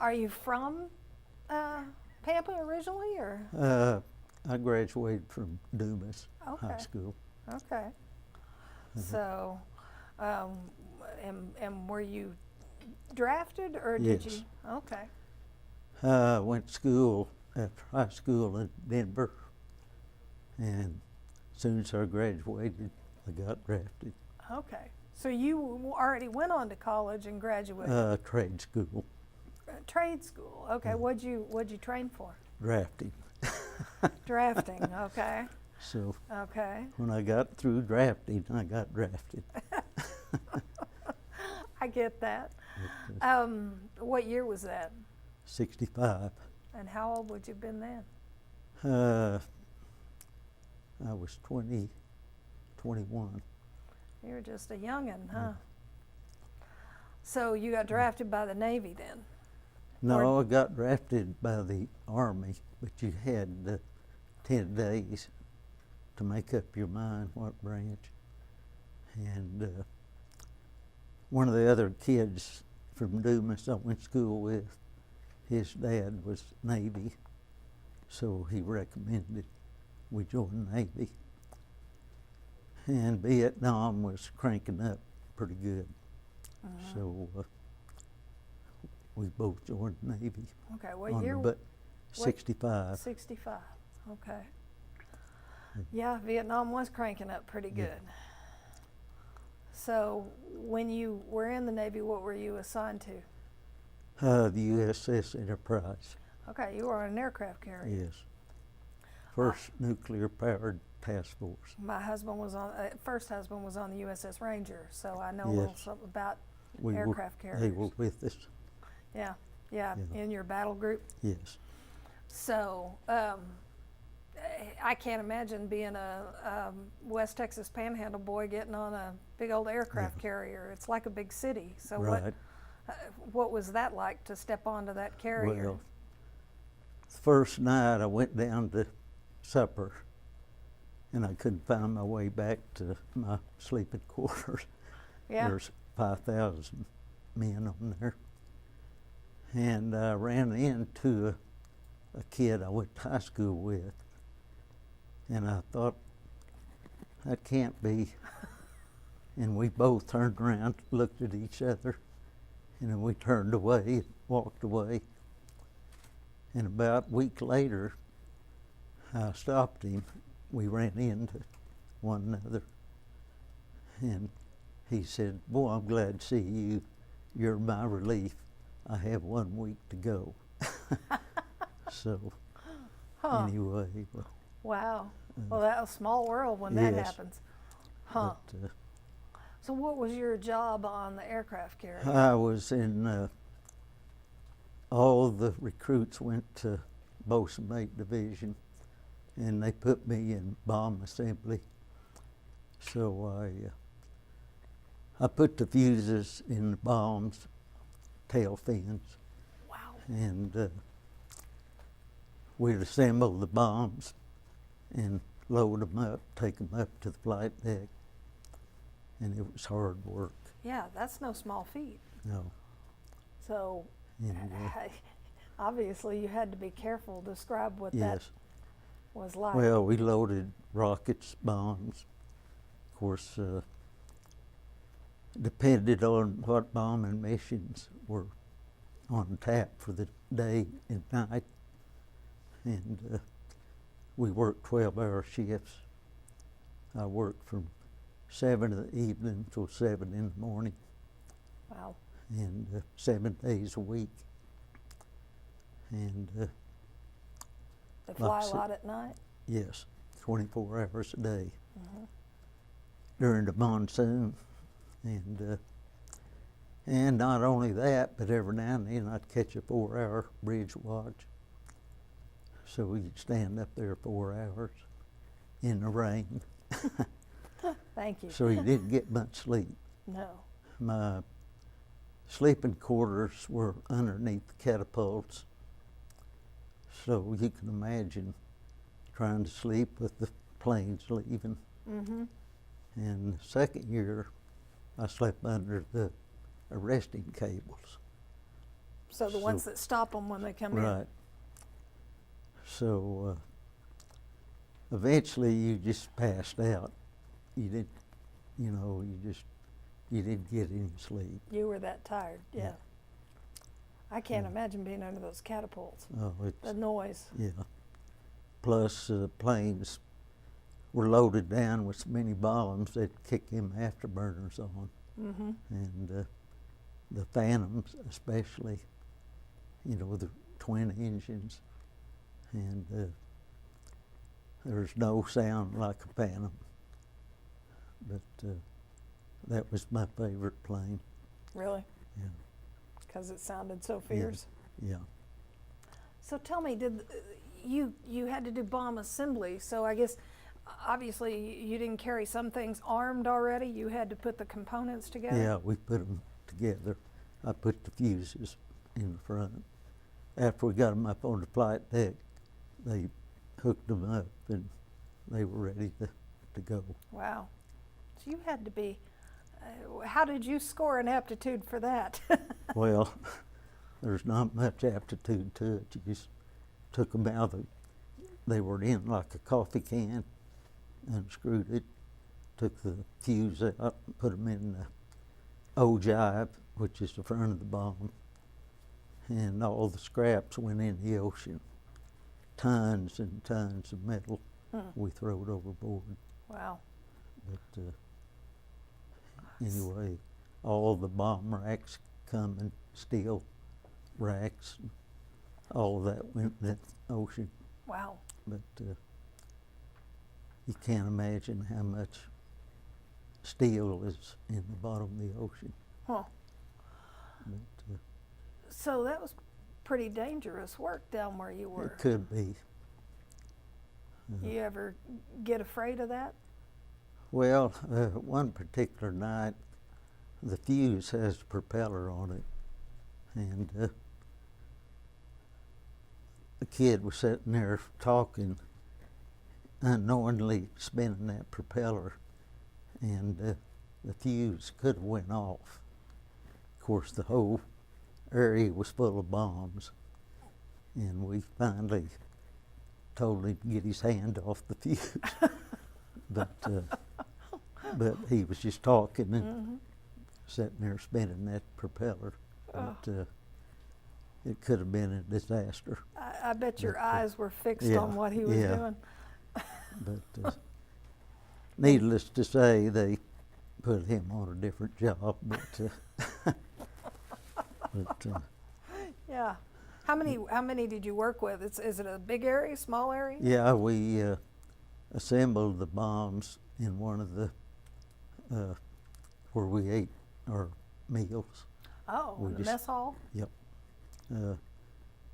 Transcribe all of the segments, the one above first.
Are you from Pampa originally, or? I graduated from Dumas High Okay. School. Okay. So, and were you drafted, or did Yes. you? Okay. I went to school after high school in Denver, and as soon as I graduated, I got drafted. Okay. So you already went on to college and graduated. Trade school, Trade school. Okay. Yeah. What'd you train for? drafting. Drafting. Okay. So Okay. when I got through drafting, I got drafted. I get that. What year was that? 65. And how old would you have been then? I was 20, 21. You were just a youngin', huh? So you got drafted by the Navy then? No, I got drafted by the Army, but you had 10 days to make up your mind what branch. And one of the other kids from Dumas I went to school with, his dad was Navy, so he recommended we join the Navy. And Vietnam was cranking up pretty good, so we both joined the Navy. Okay, what on year? the 65. 65. Okay. Yeah, Vietnam was cranking up pretty good. So when you were in the Navy, what were you assigned to? The USS Enterprise, Okay, you were on an aircraft carrier. yes. First nuclear-powered task force. My husband was on, first husband was on the USS Ranger, so I know a Yes. little something about We aircraft They carriers. were with us, Yeah, yeah, Yeah. in your battle group. yes. So I can't imagine being a West Texas Panhandle boy getting on a big old aircraft carrier. It's like a big city. So Right. what was that like to step onto that carrier? Well, the first night I went down to supper, and I couldn't find my way back to my sleeping quarters. Yeah. There's 5,000 men on there. And I ran into a kid I went to high school with, and I thought, that can't be. And we both turned around, looked at each other, and then we turned away and walked away. And about a week later, I stopped him. We ran into one another, and he said, "Boy, I'm glad to see you. You're my relief. I have 1 week to go." So Huh. anyway, Wow. Well, that's a small world when that Yes. happens. Huh. but, So what was your job on the aircraft carrier? I was in, all the recruits went to Bosun Mate Division, and they put me in bomb assembly. So I put the fuses in the bombs, tail fins, Wow. and we'd assemble the bombs and load them up, take them up to the flight deck, and it was hard work. Yeah, that's no small feat. No, So and, obviously you had to be careful. Describe what that yes. was like. Well, we loaded rockets, bombs. Of course, depended on what bombing missions were on tap for the day and night. And we worked 12-hour shifts. I worked from 7 in the evening till 7 in the morning, Wow. and 7 days a week. And They fly Like I a said- lot at night. yes, 24 hours a day Mhm. during the monsoon. And not only that, but every now and then I'd catch a 4-hour bridge watch. So we'd stand up there 4 hours in the rain. Thank you. So you didn't get much sleep. No. My sleeping quarters were underneath the catapults. So you can imagine trying to sleep with the planes leaving. Mm-hmm. And the second year, I slept under the arresting cables. So the ones that stop them when they come in. Right. So eventually you just passed out. You didn't, you didn't get any sleep. You were that tired, yeah. Yeah. I can't imagine being under those catapults. Oh, The noise. yeah. Plus, planes were loaded down with so many bombs they'd kick them afterburners on. Mm-hmm. And the Phantoms especially, the twin engines. And there's no sound like a Phantom. But that was my favorite plane. Really? Yeah. Because it sounded so fierce. Yeah. So tell me, did you had to do bomb assembly? So I guess obviously you didn't carry some things armed already. You had to put the components together. Yeah, we put them together. I put the fuses in the front. After we got them up on the flight deck, they hooked them up and they were ready to go. Wow. So you had to be. How did you score an aptitude for that? Well, there's not much aptitude to it. You just took them out. They were in like a coffee can, unscrewed it, took the fuse out, put them in the ogive, which is the front of the bomb, and all the scraps went in the ocean. Tons and tons of metal we threw it overboard. Wow. But anyway, all the bomb racks come in steel racks. All of that went in the ocean. Wow. But you can't imagine how much steel is in the bottom of the ocean. Huh. But So that was pretty dangerous work down where you were. it could be. You ever get afraid of that? Well, one particular night, the fuse has a propeller on it, and a kid was sitting there talking, unknowingly spinning that propeller, and the fuse could have went off. Of course, the whole area was full of bombs, and we finally told him to get his hand off the fuse. But he was just talking and sitting there spinning that propeller. But it could have been a disaster. I bet your eyes were fixed yeah, on what he was yeah. doing. But needless to say, they put him on a different job. But Yeah. How many did you work with? Is it a big area, small area? yeah, we assembled the bombs in one of the where we ate our meals. Oh, We in the just- mess hall? Yep.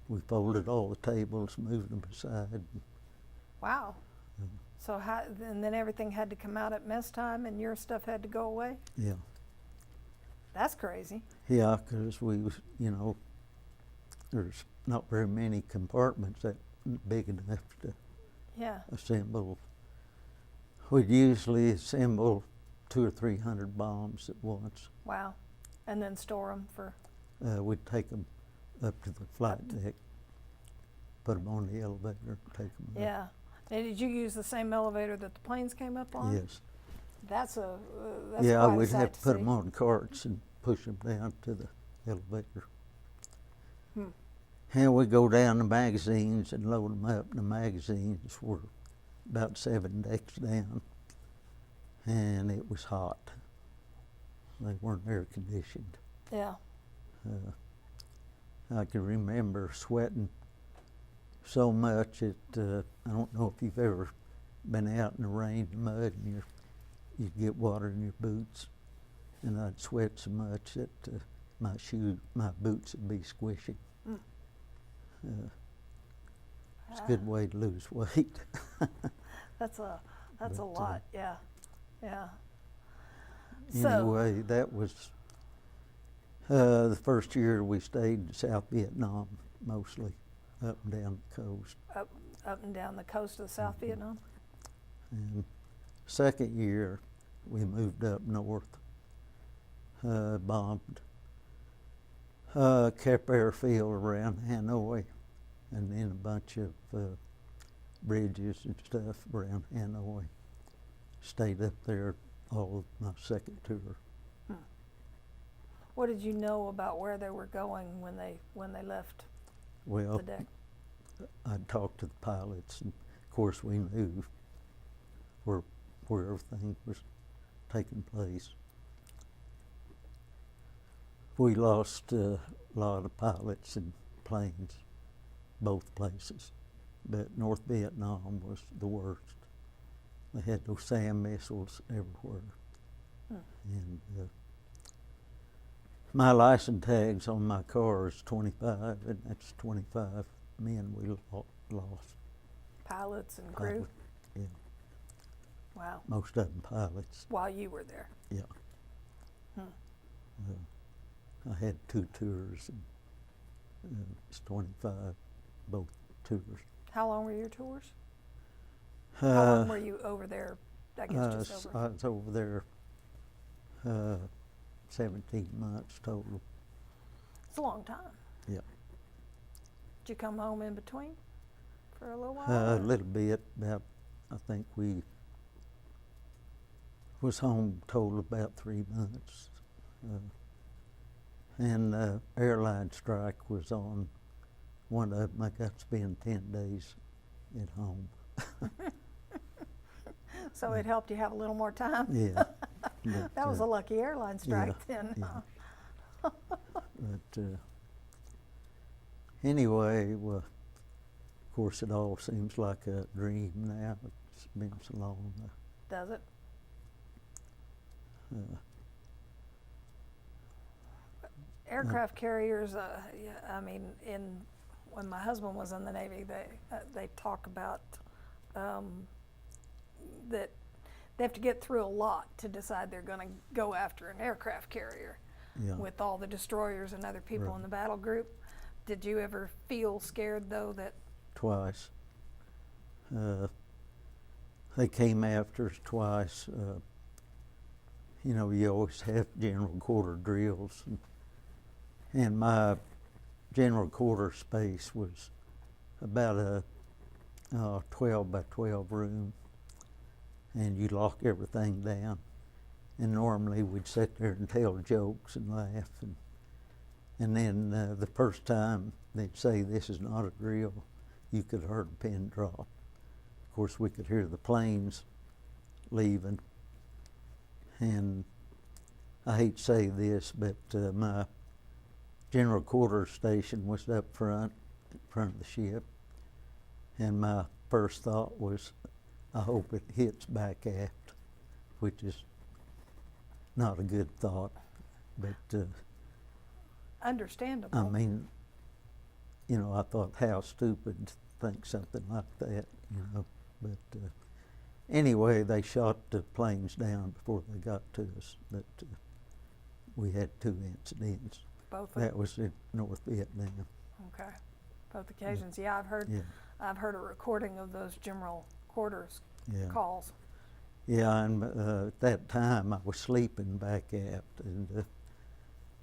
We folded all the tables, moved them aside. Wow. So and then everything had to come out at mess time and your stuff had to go away? Yeah. That's crazy. Yeah, because we was, there's not very many compartments that big enough to Yeah. assemble. We'd usually assemble 200 or 300 bombs at once. Wow. And then store them for. We'd take them up to the flight deck, put them on the elevator, take them up. Yeah. And did you use the same elevator that the planes came up on? Yes. That's Yeah, quite a we'd sight have to to put see. them on carts and push them down to the elevator. Hmm. And we'd go down the magazines and load them up. The magazines were about 7 decks down, and it was hot. They weren't air conditioned. Yeah. I can remember sweating so much that I don't know if you've ever been out in the rain and mud and you'd get water in your boots, and I'd sweat so much that my boots would be squishy. Mm. It's a good way to lose weight. That's a But, lot. Yeah. Yeah. So Anyway, that was the first year we stayed in South Vietnam, mostly up and down the coast. up and down the coast of South Vietnam. And second year, we moved up north, bombed Cap Airfield around Hanoi, and then a bunch of bridges and stuff around Hanoi. Stayed up there all of my second tour. What did you know about where they were going when they left Well, the deck? I talked to the pilots, and of course we knew where everything was taking place. We lost a lot of pilots and planes, both places, but North Vietnam was the worst. They had those SAM missiles everywhere. And my license tags on my car is 25, and that's 25 men we lost. Pilots and crew? Pilot, yeah, Wow. most of them pilots. While you were there? Yeah. I had 2 tours, and it's 25, both tours. How long were your tours? How long Uh, were you over there? I guess just over. I was over there 17 months total. It's a long time. Yeah. Did you come home in between for a little while? A little bit, about, I think we was home total about 3 months. And airline strike was on one of them. I got to spend 10 days at home. So it helped you have a little more time? Yeah. But, That was a lucky airline strike then. yeah. But anyway, well, of course, it all seems like a dream now. It's been so long. Does it? Aircraft carriers, yeah, I mean, when my husband was in the Navy, they talk about that they have to get through a lot to decide they're going to go after an aircraft carrier Yeah. with all the destroyers and other people Right. in the battle group. Did you ever feel scared though that? Twice. They came after us twice. You know, you always have general quarter drills, and my general quarter space was about a 12 by 12 room, and you lock everything down. And normally we'd sit there and tell jokes and laugh, and then the first time they'd say, "This is not a drill," you could hear a pin drop. Of course, we could hear the planes leaving, and I hate to say this, but my general quarters station was up front, in front of the ship, and my first thought was, I hope it hits back aft, which is not a good thought, but Understandable. I mean, you know, I thought how stupid to think something like that, you know, but anyway, they shot the planes down before they got to us, but we had 2 incidents. Both of That was in North Vietnam. Okay. Both occasions. Yeah, Yeah, I've heard a recording of those general quarters yeah. calls. Yeah, and at that time I was sleeping back aft, and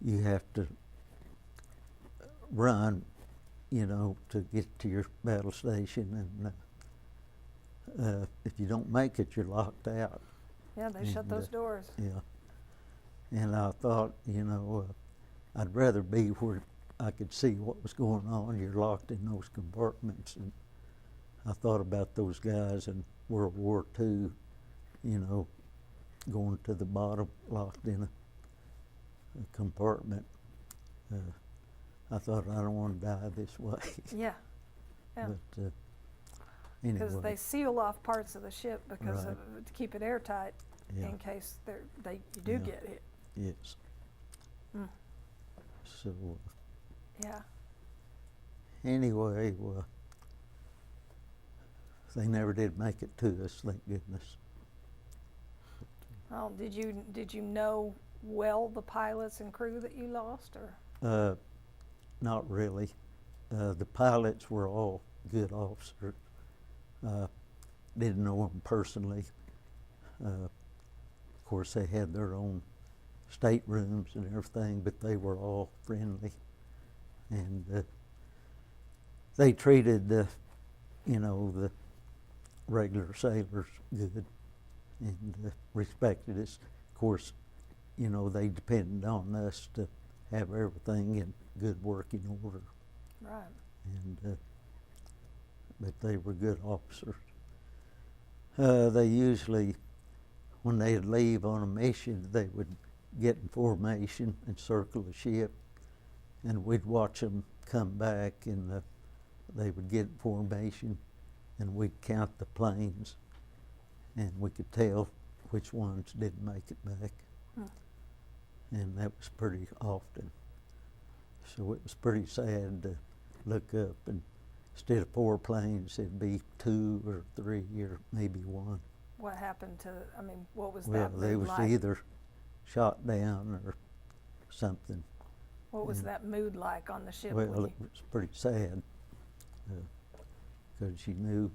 you have to run, you know, to get to your battle station, and if you don't make it, you're locked out. Yeah, they shut And, those doors. Yeah. And I thought, you know, I'd rather be where I could see what was going on. You're locked in those compartments, and I thought about those guys in World War II, you know, going to the bottom, locked in a compartment. I thought, I don't want to die this way. Yeah. Yeah. But Because anyway, they seal off parts of the ship because Right. to keep it airtight yeah, in case you do Yeah. get hit. yes. Mm. So Yeah. anyway, well, they never did make it to us, thank goodness. Well, did you know well the pilots and crew that you lost, or? Not really. The pilots were all good officers. Didn't know them personally. Of course, they had their own staterooms and everything, but they were all friendly. and they treated the regular sailors good and respected us. Of course, they depended on us to have everything in good working order. Right. And but they were good officers. They usually, when they'd leave on a mission, they would get in formation and circle the ship, and we'd watch them come back, and they would get in formation, and we'd count the planes, and we could tell which ones didn't make it back. And that was pretty often. So it was pretty sad to look up, and instead of 4 planes, it'd be 2 or 3 or maybe 1. What happened to, what was Well, that they mood was like? either shot down or something. What was and- that mood like on the ship? Well, when it was pretty sad, because you knew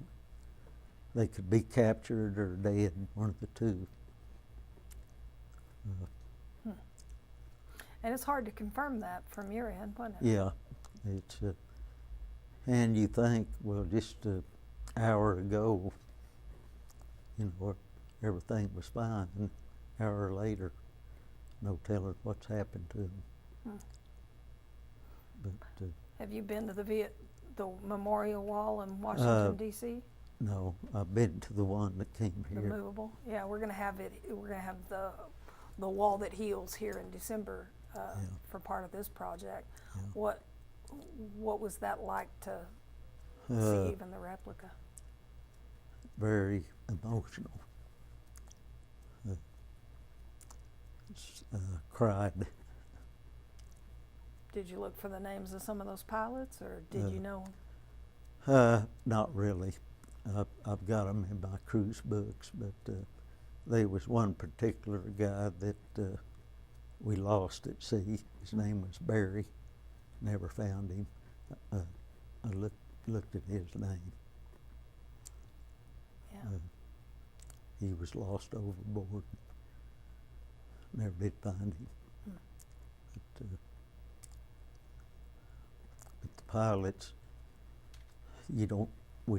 they could be captured or dead, one of the two. And it's hard to confirm that from your end, wasn't it? Yeah, it's and you think, well, just an hour ago, everything was fine. An hour later, no telling what's happened to them. But Have you been to the memorial wall in Washington, D.C.? no, I've been to the one that came The here. movable? Yeah, we're gonna have it. We're gonna have the wall that heals here in December for part of this project. Yeah. What was that like to Uh, see even the replica? Very emotional. Cried. Did you look for the names of some of those pilots, or did you know? Not really. I've got them in my cruise books, but there was one particular guy that we lost at sea. His name was Barry. Never found him. I looked at his name. Yeah. He was lost overboard. Never did find him. But the pilots, we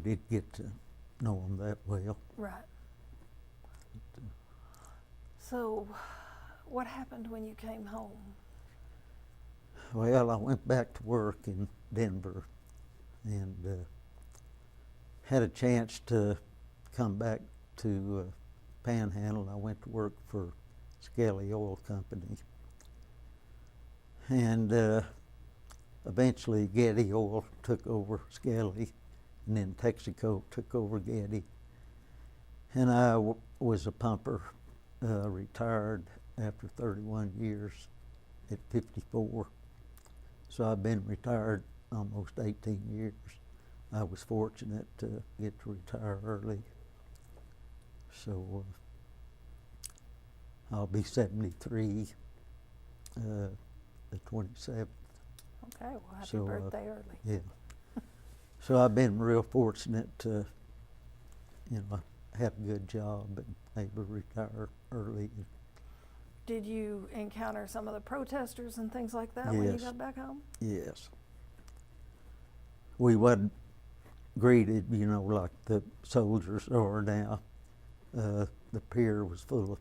did get to know them that well. Right. But, So, what happened when you came home? well, I went back to work in Denver and had a chance to come back to Panhandle. I went to work for Skelly Oil Company. And eventually Getty Oil took over Skelly, and then Texaco took over Getty. And I was a pumper, retired after 31 years at 54. So I've been retired almost 18 years. I was fortunate to get to retire early. So I'll be 73 the 27th. Okay, well, happy So, birthday early. Yeah. So I've been real fortunate to, have a good job and able to retire early. Did you encounter some of the protesters and things like that when you Yes. got back home? Yes. We wasn't greeted, like the soldiers are now. The pier was full of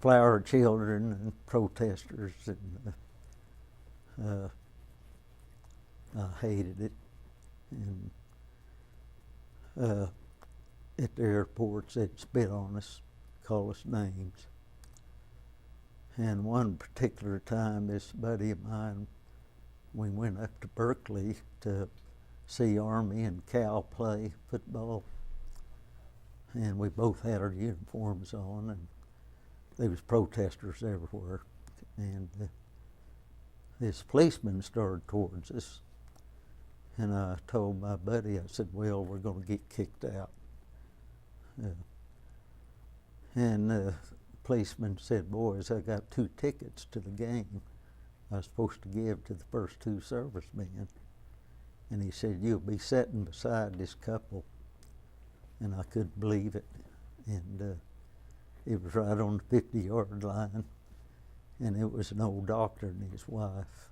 flower children and protesters, and I hated it. And at the airports, they'd spit on us, call us names. And one particular time, this buddy of mine, we went up to Berkeley to see Army and Cal play football. And we both had our uniforms on, and there was protesters everywhere. And this policeman started towards us. And I told my buddy, I said, well, we're going to get kicked out. And the policeman said, boys, I got 2 tickets to the game I was supposed to give to the first 2 servicemen. And he said, you'll be sitting beside this couple. And I couldn't believe it. And it was right on the 50-yard line. And it was an old doctor and his wife.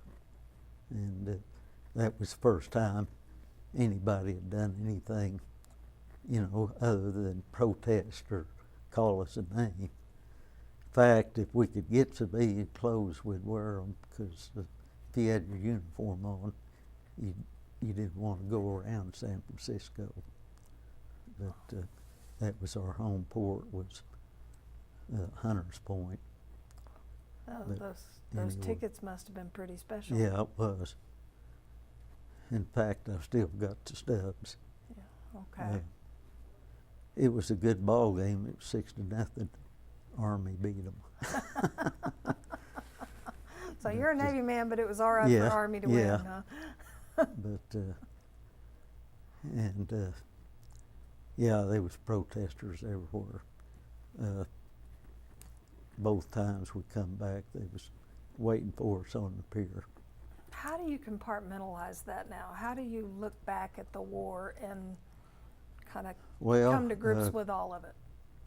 And that was the first time anybody had done anything, other than protest or call us a name. In fact, if we could get civilian clothes, we'd wear them, because if you had your uniform on, you didn't want to go around San Francisco. But that was our home port, was Hunters Point. Oh, But those anyway. tickets must have been pretty special. Yeah, it was. In fact, I've still got the stubs. Yeah, okay. It was a good ball game. It was 6-0. Army beat them. So you're a Navy man, but it was all right Yeah, for Army to yeah. win, huh? But yeah, there was protesters everywhere. Both times we come back, they was waiting for us on the pier. How do you compartmentalize that now? How do you look back at the war and kind of Well, come to grips with all of it?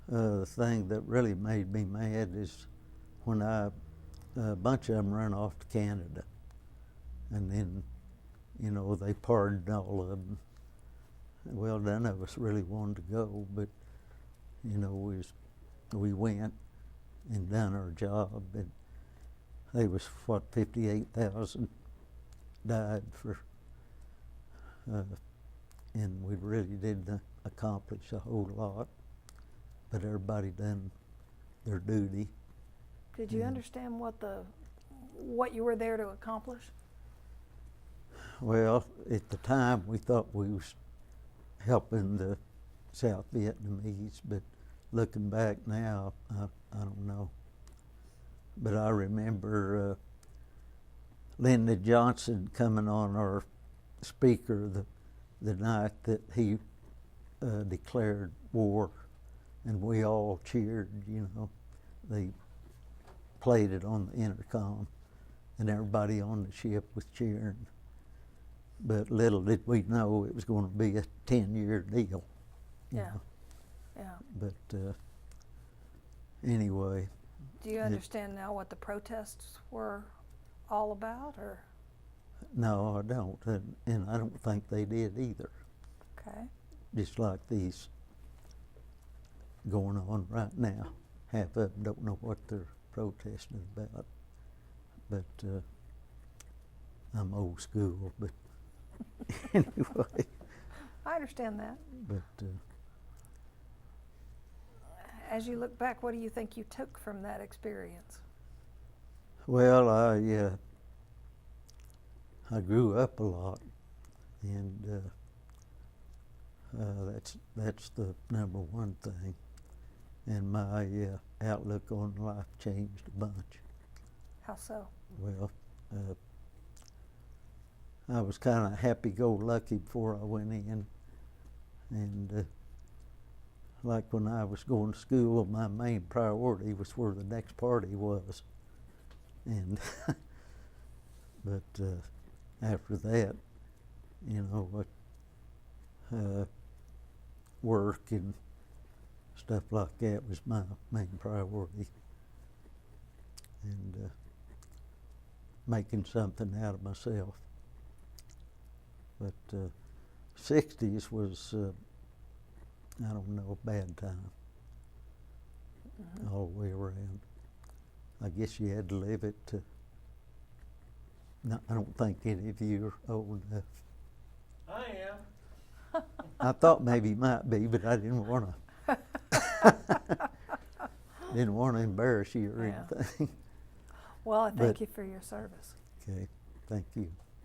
The thing that really made me mad is when a bunch of them run off to Canada, and then, they pardoned all of them. Well, none of us really wanted to go, but, we went and done our job, and there was, 58,000 died for, and we really didn't accomplish a whole lot, but everybody done their duty. Did you understand what you were there to accomplish? Well, at the time, we thought we was helping the South Vietnamese, but looking back now, I don't know. But I remember Lyndon Johnson coming on our speaker the night that he declared war, and we all cheered, They played it on the intercom, and everybody on the ship was cheering. But little did we know it was going to be a 10-year deal. Yeah. know. Yeah. But anyway. Do you understand now what the protests were all about, or? No, I don't, and I don't think they did either. Okay. Just like these going on right now. Half of them don't know what they're protesting about. But I'm old school, but anyway. I understand that. But As you look back, what do you think you took from that experience? well, I grew up a lot, and that's the number one thing. And my outlook on life changed a bunch. How so? Well, I was kind of happy-go-lucky before I went in, and like when I was going to school, my main priority was where the next party was, and but after that, work and stuff like that was my main priority, and making something out of myself. But 60s was, I don't know, a bad time all the way around. I guess you had to live it to, no, I don't think any of you are old enough. I am. I thought maybe you might be, but I didn't want to. Didn't want to embarrass you or Yeah. anything. Well, I thank But- you for your service. Okay, thank you.